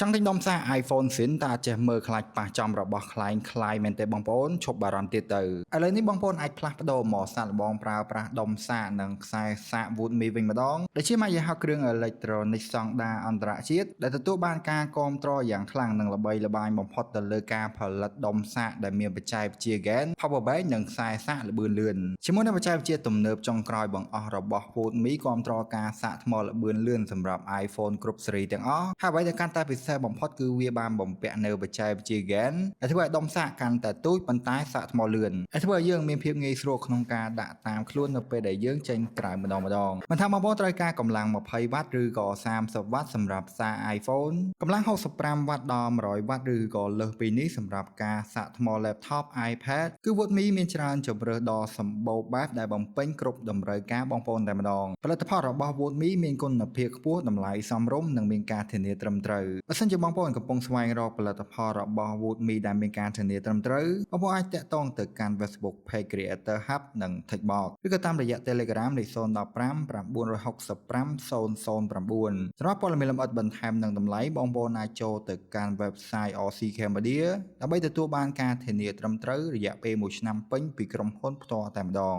ចង់ទិញដុំសាក iPhone សិនតែចេះមើលខ្លាចប៉ះចំរបស់ខ្លែងខ្លាយមែនទេបងប្អូនឈប់បារម្ភទៀតទៅឥឡូវនេះបងប្អូនអាចផ្លាស់ប្ដូរមកសាកល្បងប្រើប្រាស់ដុំសាកនិងខ្សែសាក Woodme វិញម្ដងដែលជាម៉ាកយីហោគ្រឿងអេឡិចត្រូនិកស្តង់ដារអន្តរជាតិដែលទទួលបានការគាំទ្រយ៉ាងខ្លាំងនិងល្បីល្បាញបំផុតទៅលើការផលិតដុំសាកដែលមានបច្ចេកវិទ្យា GaN Power Bank និងខ្សែសាកល្បឿនលឿនជាមួយនឹងបច្ចេកវិទ្យាទំនើបចុងក្រោយបង្អស់របស់ Woodme គាំទ្រការសាកថ្មល្បឿនលឿនសម្រាប់ iPhone គ្រប់ស៊េរីទាំងអស់ហើយអ្វីដែលកាន់តែពិសេសបំផុតគឺវាបានបំពាក់នៅបច្ចេកវិទ្យា GaN ដែលធ្វើឲ្យដុំសាកកាន់តែទូចប៉ុន្តែសាកថ្មលឿនដែលធ្វើឲ្យយើងមានភាពងាយស្រួលក្នុងការដាក់តាមខ្លួននៅពេលដែលយើងចេញក្រៅម្ដងមិនថាបងប្អូនត្រូវការកម្លាំង20វ៉ាត់ឬក៏30វ៉ាត់សម្រាប់សាក iPhone កម្លាំង65វ៉ាត់ដល់100វ៉ាត់ឬក៏លើសពីនេះសម្រាប់ការសាកថ្ម laptop iPad គឺ Woodme មានច្រើនជម្រើសដ៏សម្បូរបែបដែលបំពេញគ្រប់តម្រូវការបងប្អូនតែម្ដងផលិតផលរបស់ Woodme មានគុណភាពខ្ពស់តម្លៃសមរម្យនិងមានការធានាត្រឹមត្រូវបើសិនជាបងប្អូនកំពុងស្វែងរកផលិតផលរបស់ Woodme ដែលមានការធានាត្រឹមត្រូវបងប្អូនអាចតាក់ទងទៅកាន់ Facebook Page Creator Hub និង TechBox ឬក៏តាមរយៈ Telegram លេខ015 965 009សម្រាប់ព័ត៌មានលម្អិតបន្ថែមនិងតម្លៃបងប្អូនអាចចូលទៅកាន់ website RC Cambodia ដើម្បីទទួលបានការធានាត្រឹមត្រូវរយៈពេល1ឆ្នាំពេញពីក្រុមហ៊ុនផ្ទាល់តែម្ដង